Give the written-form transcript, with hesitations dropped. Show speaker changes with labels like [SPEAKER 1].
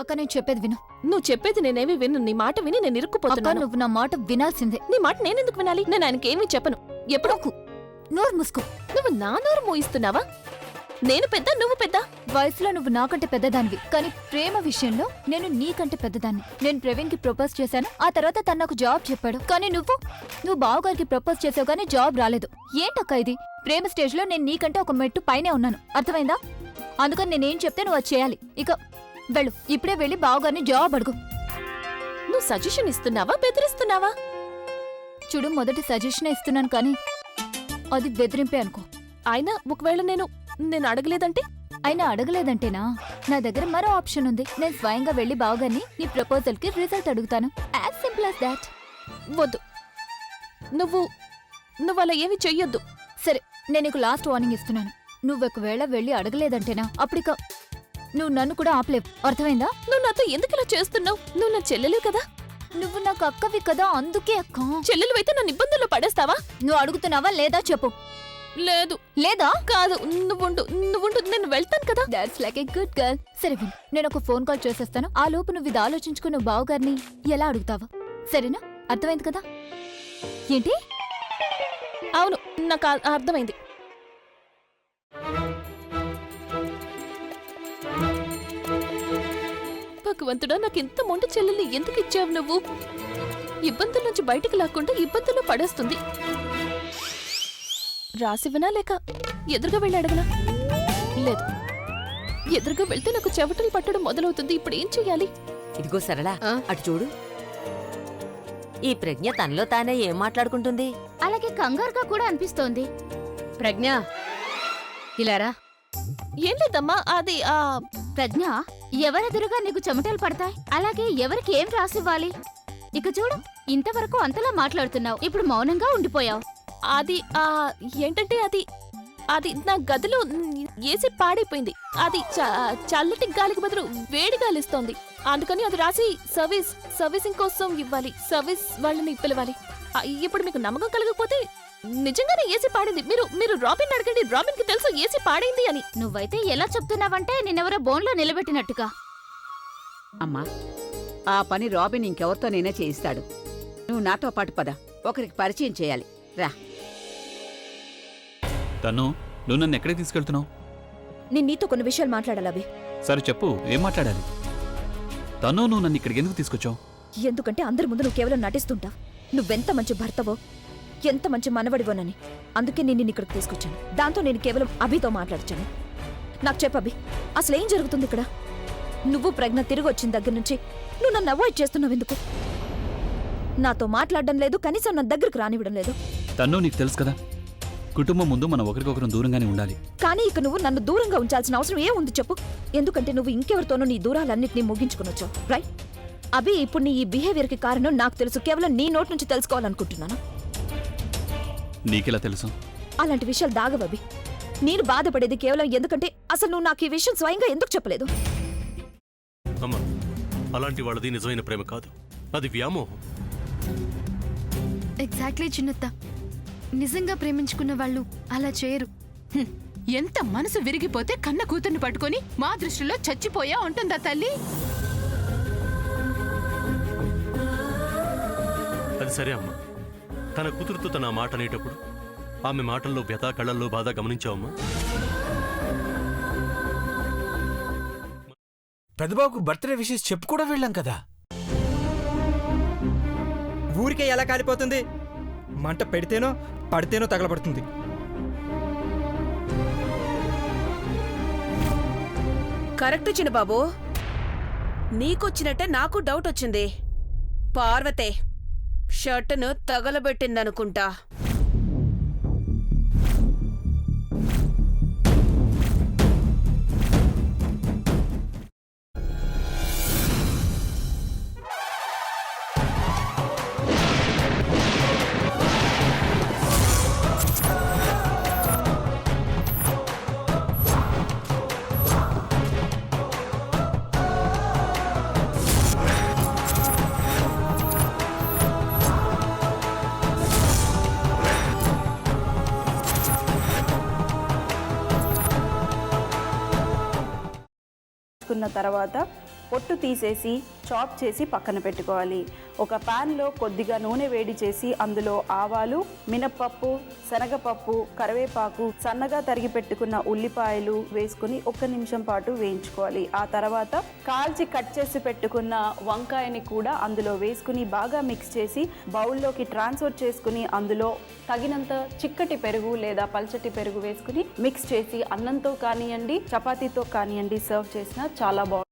[SPEAKER 1] అక్క నేను చెప్పేది విను.
[SPEAKER 2] నువ్వు చెప్పేది నేనేమి విను. నీ మాట విని నేను
[SPEAKER 1] అక్క
[SPEAKER 2] ఇరుక్కుపోతున్నాను.
[SPEAKER 1] నువ్వు నా మాట వినాల్సిందే.
[SPEAKER 2] నీ మాట నేనెందుకు వినాలి? నేను ఆయనకి ఏమీ చెప్పను. ఎప్పుడు
[SPEAKER 1] నోరు మూసుకో.
[SPEAKER 2] నువ్వు నా నోరు మోయిస్తున్నావా? నేను పెద్ద, నువ్వు పెద్ద.
[SPEAKER 1] వయసులో నువ్వు నాకంటే పెద్దదానివి, కానీ ప్రేమ విషయంలో నేను నీకంటే పెద్దదాన్ని. నేను ప్రవీణ్ కి ప్రపోజ్ చేశాను, ఆ తర్వాత తను నాకు జాబ్ చెప్పాడు. కానీ నువ్వు బావగారికి ప్రపోజ్ చేసావు కానీ జాబ్ రాలేదు. ఏంటక్క ఇది? ప్రేమ స్టేజ్ లో నేను నీకంటే ఒక మెట్టు పైనే ఉన్నాను, అర్థమైందా? అందుకని నేనేం చెప్తే నువ్వు అది చేయాలి. ఇక వెళ్ళు, ఇప్పుడే వెళ్ళి బావగారిని జాబ్ అడుగు.
[SPEAKER 2] నువ్వు సజెషన్ ఇస్తున్నావా, బెదిరిస్తున్నావా?
[SPEAKER 1] చూడు, మొదటి సజెషన్ ఇస్తున్నాను, కానీ అది బెదిరింపే అనుకో.
[SPEAKER 2] అయినా ఒకవేళ నేను అడగలేదంటే?
[SPEAKER 1] అయినా అడగలేదంటేనా, నా దగ్గర మరో ఆప్షన్ ఉంది. నేను స్వయంగా వెళ్లి బావగారిని నీ ప్రపోజల్ కి రిజల్ట్ అడుగుతాను. As simple as that.
[SPEAKER 2] వద్దు, నువ్వు అలా ఏమి చెయ్యొద్దు.
[SPEAKER 1] సరే, నేను నీకు లాస్ట్ వార్నింగ్ ఇస్తున్నాను. నువ్వు ఒకవేళ వెళ్ళి అడగలేదంటేనా, అప్పుడిక నువ్వు నన్ను కూడా ఆపలేవు, అర్థమైందా?
[SPEAKER 2] నువ్వు నాతో ఎందుకు ఇలా చేస్తున్నావు? నువ్వు నా చెల్లెలు కదా.
[SPEAKER 1] నువ్వు నాకు అక్కవి కదా, అందుకే అక్క.
[SPEAKER 2] చెల్లెలు అయితే నన్ను ఇబ్బందుల్లో పడేస్తావా?
[SPEAKER 1] నువ్వు అడుగుతున్నావా లేదా చెప్పు.
[SPEAKER 2] లేదు.
[SPEAKER 1] లేదా?
[SPEAKER 2] కాదు, నువ్వుండు, నేను వెళ్తాను కదా.
[SPEAKER 1] That's like a good girl. సరే విను, నేను ఒక ఫోన్ కాల్ చేసేస్తాను. ఆ లోపు నువ్వు ఇది ఆలోచించుకున్న బావగారిని ఎలా అడుగుతావా? సరేనా? అర్థమైంది కదా? ఏంటి?
[SPEAKER 2] అవును, నాకు అర్థమైంది. భగవంతుడా, నాకు ఇంత మొండి చెల్లెల్ని ఎందుకు ఇచ్చావు నువ్వు? ఇబ్బందుల నుంచి బయటికి లాక్కుండా ఇబ్బందుల్లో పడేస్తుంది. రాసివ్వనా లేక ఎదురుగా వెళ్ళి అడగనా? లేదు, ఎదురుగా వెళ్తే నాకు చెవటలు పట్టడం మొదలవుతుంది. ఇప్పుడు ఏం చెయ్యాలి?
[SPEAKER 3] ఇదిగో సరళ, అటు చూడు. ఈ ప్రజ్ఞ తనలో తానే ఏం మాట్లాడుకుంటుంది?
[SPEAKER 4] అలాగే కంగారుగా కూడా అనిపిస్తోంది.
[SPEAKER 5] ప్రజ్ఞ, ఇలారా.
[SPEAKER 2] ఏం లేదమ్మా, అది
[SPEAKER 4] ప్రజ్ఞ, ఎవరెదురుగా నీకు చెమటలు పడతాయి? అలాగే ఎవరికి ఏం రాసివ్వాలి? ఇక చూడు, ఇంతవరకు అంతలా మాట్లాడుతున్నావు, ఇప్పుడు మౌనంగా ఉండిపోయావు.
[SPEAKER 2] అది ఏంటంటే అది నా గదిలో ఏసీ పాడైపోయింది. అది చల్లటి గాలికి బదులు వేడి గాలిస్తోంది. అందుకని అది రాసి సర్వీసింగ్ కోసం ఇవ్వాలి. సర్వీస్ వాళ్ళని పిలవాలి. ఇప్పుడు మీకు నమ్మకం కలగకపోతే నిజంగానే ఏసీ పాడింది. మీరు రాబిన్ అడగండి, రాబిన్ కి తెలుసు ఏసీ పాడైంది అని.
[SPEAKER 4] నువ్వైతే ఎలా చెప్తున్నావంటే నిన్నెవరో బోన్లో నిలబెట్టినట్టుగా.
[SPEAKER 5] అమ్మా, ఆ పని రాబిన్ ఇంకెవరితో నేనే చేయిస్తాడు. నువ్వు నాతో పాటు పద, ఒకరికి పరిచయం చేయాలి. రా.
[SPEAKER 6] తను, నువ్వు నన్ను ఎక్కడికి తీసుకెళ్తున్నావు?
[SPEAKER 7] నేను నీతో కొన్ని విషయాలు మాట్లాడాలి అభి.
[SPEAKER 6] సరే చెప్పు, ఏం మాట్లాడాలి? తను, నువ్వు నన్ను ఇక్కడికి ఎందుకు తీసుకొచ్చావు?
[SPEAKER 7] ఎందుకంటే అందరి ముందు నువ్వు కేవలం నటిస్తుంటావు. నువ్వెంత మంచి భర్తవో, ఎంత మంచి మనవడివోనని. అందుకే నేను నిన్ను ఇక్కడికి తీసుకొచ్చాను. దాంతో నేను కేవలం అభితో మాట్లాడిచాను. నాకు చెప్పు అభి, అసలు ఏం జరుగుతుంది ఇక్కడ? నువ్వు ప్రజ్ఞ తిరిగి వచ్చిన దగ్గర నుంచి నువ్వు నన్ను అవాయిడ్ చేస్తున్నావు ఎందుకు? నాతో మాట్లాడడం లేదు, కనీసం నా దగ్గరకు రానివ్వడం లేదు.
[SPEAKER 6] తను, నీకు తెలుసు కదా, కుటుంబం ముందు మనం ఒకరికొకరు దూరంగానే ఉండాలి.
[SPEAKER 7] కానీ ఇక నువ్వు నన్ను దూరంగా ఉంచాల్సిన అవసరం ఏముంది చెప్పు? ఎందుకంటే నువ్వు ఇంకెవరితోనూ నీ దూరాలన్నింటినీ ముగించుకుని వచ్చావు, రైట్? అభి, ఇప్పుడు నీ ఈ బిహేవియర్ కి కారణం నాకు తెలుసు. కేవలం నీ నోట్ నుంచి తెలుసుకోవాలనుకుంటున్నాను.
[SPEAKER 6] నీకెలా తెలుసు?
[SPEAKER 7] అలాంటి విషయాలు దాగవవి. నేను బాధపడేది కేవలం ఎందుకంటే అసలు నువ్వు నాకు ఈ విషయం స్వయంగా ఎందుకు చెప్పలేదు?
[SPEAKER 8] అమ్మా, అలాంటి వాళ్ళది నిజమైన ప్రేమ కాదు, అది వ్యామోహం.
[SPEAKER 9] ఎగ్జాక్ట్లీ చిన్నత్త, నిజంగా ప్రేమించుకున్న వాళ్ళు అలా చేయరు.
[SPEAKER 10] ఎంత మనసు విరిగిపోతే కన్న కూతుర్ని పట్టుకొని మా దృష్టిలో చచ్చిపోయా ఉంటుందా తల్లి?
[SPEAKER 8] అది సరే అమ్మా, తన కూతురుతో తన మాట అనేటప్పుడు ఆమె మాటల్లో వ్యథ, కళ్ళల్లో బాధ గమనించావమ్మా?
[SPEAKER 11] పెద్దబాబుకు బర్త్డే విషెస్ చెప్పు కూడా వెళ్ళాం కదా.
[SPEAKER 12] ఊరికే ఎలా కాలిపోతుంది? మంట పెడితేనో పడితేనో తగలబడుతుంది.
[SPEAKER 5] కరెక్ట్ చిన్నబాబు, నీకొచ్చినట్టే నాకు డౌట్ వచ్చింది. పార్వతే షర్టును తగలబెట్టిందనుకుంటా.
[SPEAKER 13] తర్వాత పొట్టు తీసేసి చాప్ చేసి పక్కన పెట్టుకోవాలి. ఒక ప్యాన్లో కొద్దిగా నూనె వేడి చేసి అందులో ఆవాలు, మినప్పప్పు, శనగపప్పు, కరివేపాకు, సన్నగా తరిగి పెట్టుకున్న ఉల్లిపాయలు వేసుకుని 1 నిమిషం పాటు వేయించుకోవాలి. ఆ తర్వాత కాల్చి కట్ చేసి పెట్టుకున్న వంకాయని కూడా అందులో వేసుకుని బాగా మిక్స్ చేసి బౌల్లోకి ట్రాన్స్ఫర్ చేసుకుని అందులో తగినంత చిక్కటి పెరుగు లేదా పల్చటి పెరుగు వేసుకుని మిక్స్ చేసి అన్నంతో కానివ్వండి, చపాతీతో కానివ్వండి సర్వ్ చేసినా చాలా బాగుంటుంది.